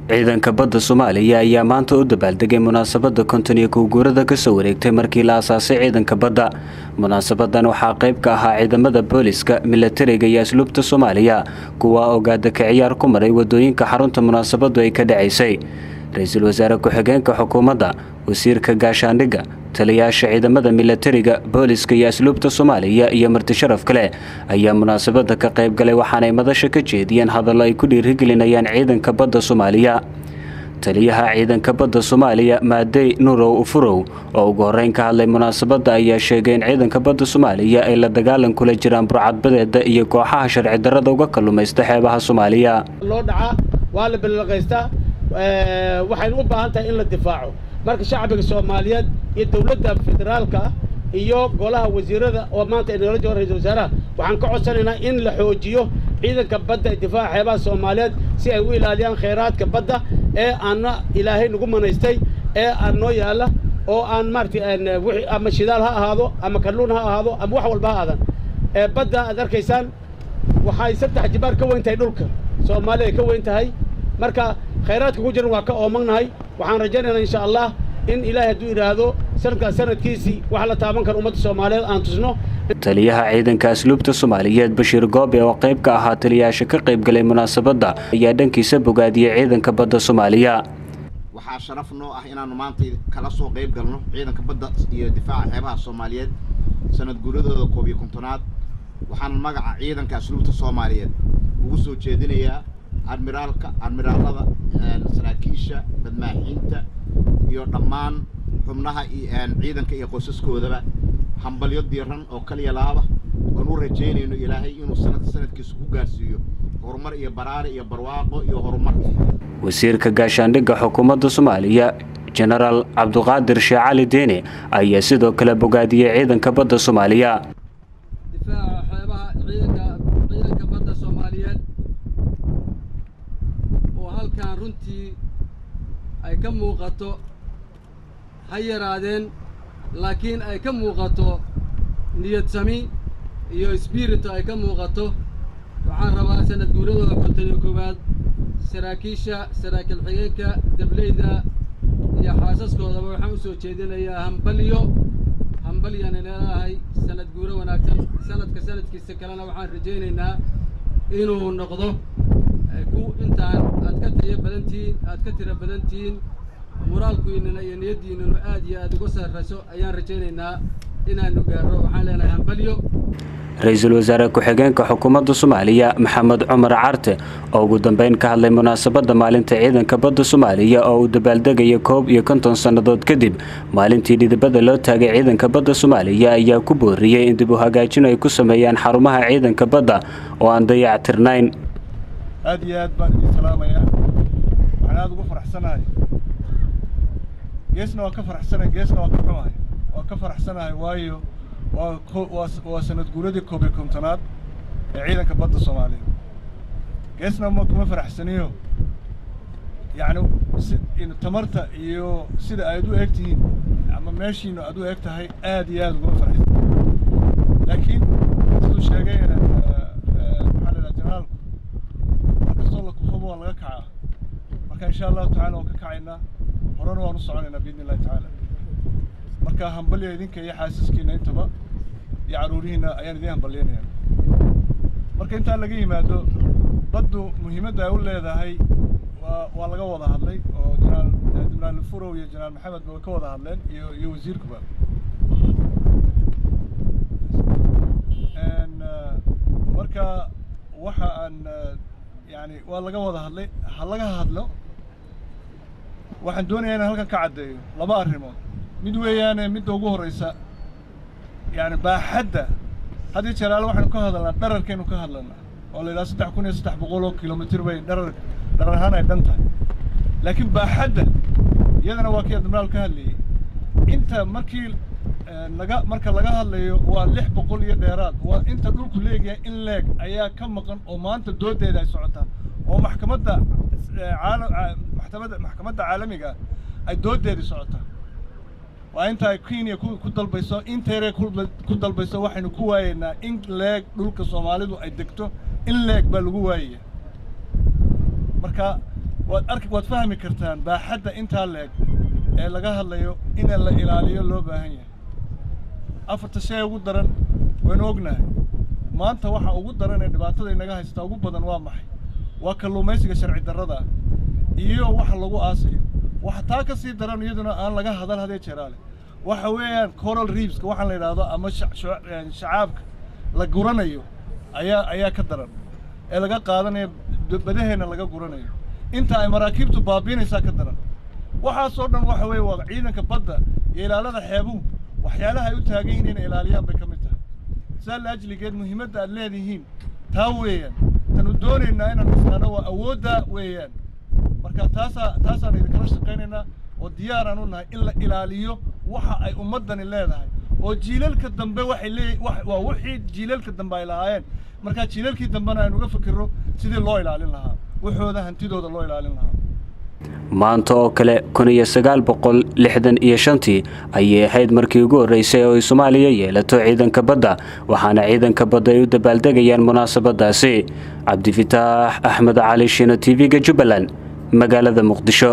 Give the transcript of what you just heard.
ciidanka badda Soomaaliya ayaa maanta u dabaaldegay munaasabadda 50 guurada ka soo wareegtay markii la aasaasay ciidanka badda. Munaasabadan waxaa qayb ka ahaa ciidamada booliska, militariga iyo asluubta Soomaaliya kuwa ogaada ka ciyaar ku maray wadooyinka xarunta munaasabadu ay ka dhacaysay. Ra'iisul Wasaare ku-xigeenka xukuumadda, wasiirka gaashaandhigga, taliyayaasha ciidamada militariga, booliska iyo asluubta Soomaaliya iyo marti sharaf kale ayaa munaasabada ka qayb galay waxaana ay madasha ka jeediyeen hadallo ay ku dhiirigelinayaan ciidanka badda Soomaaliya. Taliyaha ciidanka badda Soomaaliya Maadey Nuurow Ufurow oo ugu horeyn ka hadlay munaasabada ayaa sheegay in ciidanka badda Soomaaliya ay la dagaalan kula jiraan burcadbadeeda iyo kooxaha sharci darrada uga kalluumaysta xeebaha Soomaaliya. loo dhaca waa la bilaqaysta waxaynu u baahan tahay in la difaaco marka shacbiga Soomaaliyeed iyo dawladda federaalka iyo golaha wasiirada oo maanta ay nala joogaan ra'iisul wasaaraha waxaan ka codsanaynaa in la xoojiyo ciidanka badda ee difaaca xeebaha Soomaaliyeed si ay u ilaaliyaan kheyraadka badda ee aan Ilaahay nagu manaystay ee aan noo yaala oo aan maartay wixii ama shidaal ha ahaado ama kalluun ha ahaado ama wax walba ha aadan badda aad arkaysaan waxay 3 jibaar ka weyn tahay dhulka Soomaaliya ka weyn tahay marka kheyraadka ku jiran waa ka oomagnahay waxaan rajaynaynaa insha Allah in Ilaahay haduu iraado sanadkiisii wax la taaban karo ummadda Soomaaliyeed aan tusno. Taliyaha ciidanka asluubta Soomaaliyeed Bashiir Goobe oo qayb ka ahaa taliyayaasha ka qayb galay munaasabada ayaa dhankiisa bogaadiyay ciidanka badda Soomaaliya. waxaa sharaf noo ah inaanu maanta kala soo qayb galno ciidanka badda iyo difaaca xeebaha Soomaaliyeed sanad guuradooda 51aad waxaan magaca ciidanka asluubta Soomaaliyeed ugu soo jeedinayaa admiraalada saraakiisha badmaaxiinta iyo dhammaan xubnaha ciidanka iyo qoysaskoodaba hambalyo diiran oo kaliya laaba oo u rajeynayno Ilaahay inuu sanadkiisa ku gaarsiiyo horumar iyo baraare iyo barwaaqo iyo horumar. wasiirka gaashaandhigga xukuumadda Soomaaliya General Cabduqaadir Sheekh Cali Deene ayaa sidoo kale bogaadiyay ciidanka badda Soomaaliya. difaaca xeebaha ciidanka badda Soomaaliyeed oo halkaan runtii ay ka muuqato ha yaraadeen laakiin ay ka muuqato niyad sami iyo spirit ay ka muuqato waxaan rabaa sanad guuradooda 51aad saraakiisha saraakiil xigeenka dableyda iyo xaasaskoodaba waxaan u soo jeedinayaa hambalyan ilaahay sanad guuro wanaagsan sanadkiisa kalena waxaan rajaynaynaa inuu noqdo ku intaan aad ka tira badantiin moraalkiina iyo niyadiina aad iyo aad uga sarreyso ayaan rajaynaynaa inaanu gaaro waxaan leenahay hambalyo. Ra'iisul Wasaare ku-xigeenka xukuumadda Soomaaliya Maxamed Cumar Carte oo ugu dambeyn ka hadlay munaasabada maalinta ciidanka badda Soomaaliya oo uu dabaaldegay 51 sanadood kadib maalintii dhidibada loo taagay ciidanka badda Soomaaliya ayaa ku booriyay in dib u hagaajin ay ku sameeyaan xarumaha ciidanka badda oo aan dayactirnayn. aad iyo aad baan idin salaamayaa waxaan aad ugu faraxsanahay geesna waa ka faraxsanahay geesna waa ka xumahay waa ka faraxsanahay waayo waa sanad guuradii 51aad ee ciidanka badda Soomaaliya geesna ma kuma faraxsaniyo yani tamarta iyo sida ay u egtihiin ama meeshiina aad u egtahay aad iyo aad ugu faraxsan laakiin sidoo sheegay generaalku markastoo la kufabo waa laga kacaa marka insha Allah taala oo ka kacaynaa horena waan u soconaynaa biidnillahi taala marka hambalyo idinka iyo xaasaskiina intaba iyo caruurihiina ayaan idin hambalyeynaya marka inta laga yimaado baddu muhiimadda ay u leedahay waa laga wada hadlay oo General Furow iyo General Maxamed ba ka wada hadleen iyo wasiirkuba marka waxa aan yani waa laga wada hadlay laga hadlo waxaan doonayaa inaan halkan ka cadeeyo laba arrimood mid weeyaan mid ugu horeysa yani baaxadda hadii jalaal waxaan ka hadalnaa dhararkeenu ka hadalnaa oo la ilaa 3300 kilomitir bay dhararhaan ay dhan tahay laakiin baaxadda iyadana waa kii admiraal ka hadlayay inta marka laga hadlayo waa 600 iyo dheeraad waa inta dhulku leeyahay in leeg ayaa ka maqan oo maanta doodeeda ay socotaa oo maxkamadda caalamiga ay doodeeda socotaa waa inta ay Kenya ku dalbayso inteere ku dalbayso waxaynu ku waayeynaa in leeg dhulka Soomaalidu ay degto in leeg baa lagu waayay marka waad fahmi kartaan baaxadda intaa leeg ee laga hadlayo in la ilaaliyo loo baahan yahay afarta shay ugu daran waynu ognahay maanta waxa ugu daran ee dhibaatada inaga haysta ugu badan waa maxay waa kalluumaysiga sharci darrada iyo waxa lagu aasayo waxa taa ka sii daran iyaduna aan laga hadal hadee jeeraale waxa weeyaan coral reefska waxaan la yiraahdo ama shacaabka la guranayo ayaa ka daran ee laga qaadanayo badaheena laga guranayo inta ay maraakiibtu baabiinaysaa ka daran waxaasoo dhan waxa weeye waa ciidanka badda iyo ilaalada xeebuhu waxyaalaha ay u taagan yihiin inay ilaaliyaan bay ka mid tahay saa la ajligeed muhiimadda aad leedihiin taa weeyaan tanu doonaynaa inaan isnaano waa awoodda weeyaan marka taasaan idinkala shaqaynaynaa oo diyaaraan u nahay in la ilaaliyo waxa ay ummaddani leedahay oo jiilalka dambe waxay leeyihiin waa wixii jiilalka dambe ay lahaayeen marka jiilalkii dambena aynu uga fikirro sidii loo ilaalin lahaa waxooda hantidooda loo ilaalin lahaa maanta oo kale 1965 ayay ahayd markii ugu horeysay oo Soomaaliya yeelato ciidanka badda waxaana ciidanka badda ay u dabaaldegayaan munaasabadaasi Cabdi Fataax Axmed Cali Shino TV-ga Jubbaland magaalada Muqdisho.